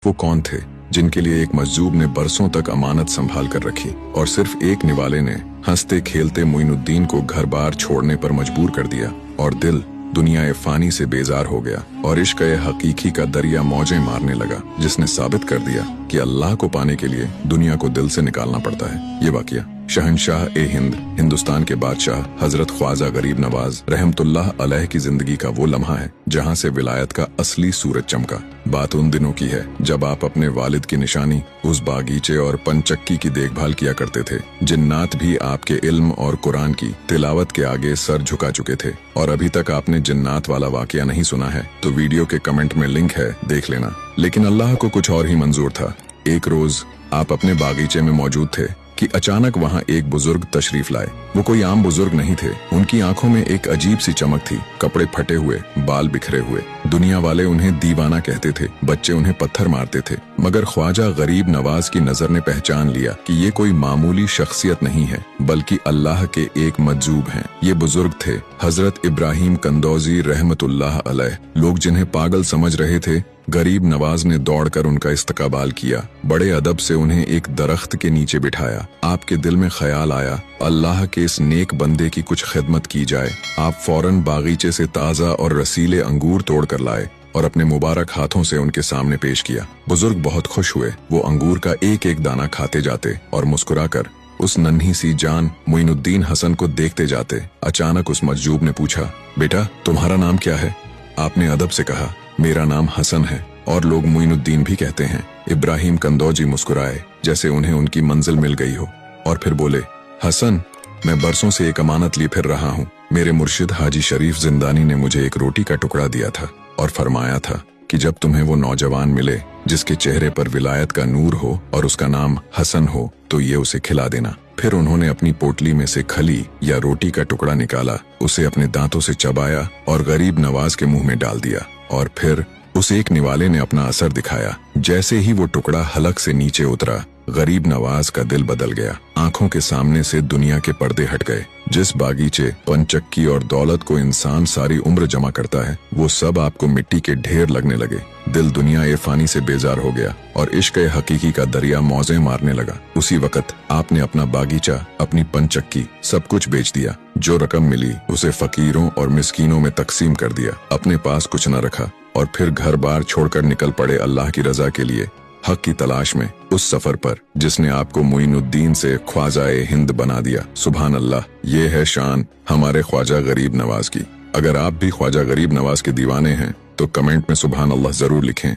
वो कौन थे जिनके लिए एक मजजूब ने बरसों तक अमानत संभाल कर रखी और सिर्फ एक निवाले ने हंसते खेलते मोइनुद्दीन को घर बार छोड़ने पर मजबूर कर दिया और दिल दुनिया फानी से बेजार हो गया और इश्क हकीकी का दरिया मौजें मारने लगा, जिसने साबित कर दिया कि अल्लाह को पाने के लिए दुनिया को दिल से निकालना पड़ता है। ये वाकया शहंशाह ए हिंद, हिंदुस्तान के बादशाह हजरत ख्वाजा गरीब नवाज रहमतुल्लाह अलैह की जिंदगी का वो लम्हा है जहाँ से विलायत का असली सूरज चमका। बात उन दिनों की है जब आप अपने वालिद की निशानी उस बागीचे और पंचक्की की देखभाल किया करते थे। जिन्नात भी आपके इल्म और कुरान की तिलावत के आगे सर झुका चुके थे। और अभी तक आपने जिन्नात वाला वाकया नहीं सुना है तो वीडियो के कमेंट में लिंक है, देख लेना। लेकिन अल्लाह को कुछ और ही मंजूर था। एक रोज आप अपने बागीचे में मौजूद थे कि अचानक वहाँ एक बुजुर्ग तशरीफ लाए। वो कोई आम बुजुर्ग नहीं थे। उनकी आंखों में एक अजीब सी चमक थी, कपड़े फटे हुए, बाल बिखरे हुए। दुनिया वाले उन्हें दीवाना कहते थे, बच्चे उन्हें पत्थर मारते थे, मगर ख्वाजा गरीब नवाज की नजर ने पहचान लिया कि ये कोई मामूली शख्सियत नहीं है बल्कि अल्लाह के एक मजजूब हैं। ये बुजुर्ग थे हजरत इब्राहिम कंदौजी रहमतुल्लाह अलैह। लोग जिन्हें पागल समझ रहे थे, गरीब नवाज ने दौड़कर उनका इस्तकबाल किया। बड़े अदब से उन्हें एक दरख्त के नीचे बिठाया। आपके दिल में ख्याल आया अल्लाह के इस नेक बंदे की कुछ खिदमत की जाए। आप फौरन बागीचे से ताज़ा और रसीले अंगूर तोड़ कर लाए और अपने मुबारक हाथों से उनके सामने पेश किया। बुजुर्ग बहुत खुश हुए। वो अंगूर का एक एक दाना खाते जाते और मुस्कुराकर उस नन्ही सी जान मोइनुद्दीन हसन को देखते जाते। अचानक उस मजजूब ने पूछा, बेटा तुम्हारा नाम क्या है? आपने अदब से कहा, मेरा नाम हसन है और लोग मोइनुद्दीन भी कहते हैं। इब्राहिम कंदौजी मुस्कुराए जैसे उन्हें उनकी मंजिल मिल गई हो और फिर बोले, हसन मैं बरसों से एक अमानत लिए फिर रहा हूँ। मेरे मुर्शिद हाजी शरीफ जिंदानी ने मुझे एक रोटी का टुकड़ा दिया था और फरमाया था कि जब तुम्हें वो नौजवान मिले जिसके चेहरे पर विलायत का नूर हो और उसका नाम हसन हो तो ये उसे खिला देना। फिर उन्होंने अपनी पोटली में से खली या रोटी का टुकड़ा निकाला, उसे अपने दांतों से चबाया और गरीब नवाज के मुंह में डाल दिया और फिर उस एक निवाले ने अपना असर दिखाया। जैसे ही वो टुकड़ा हलक से नीचे उतरा, गरीब नवाज का दिल बदल गया। आंखों के सामने से दुनिया के पर्दे हट गए। जिस बागीचे, पंचक्की और दौलत को इंसान सारी उम्र जमा करता है, वो सब आपको मिट्टी के ढेर लगने लगे। दिल दुनिया ए फानी से बेजार हो गया और इश्क हकीकी का दरिया मौजें मारने लगा। उसी वक्त आपने अपना बागीचा, अपनी पंचक्की, सब कुछ बेच दिया। जो रकम मिली उसे फकीरों और मिस्कीनों में तकसीम कर दिया। अपने पास कुछ न रखा और फिर घर बार छोड़कर निकल पड़े अल्लाह की रजा के लिए, हक की तलाश में, उस सफर पर जिसने आपको मोइनुद्दीन से ख्वाजा ए हिंद बना दिया। सुभान अल्लाह, ये है शान हमारे ख्वाजा गरीब नवाज की। अगर आप भी ख्वाजा गरीब नवाज के दीवाने हैं तो कमेंट में सुभान अल्लाह जरूर लिखें।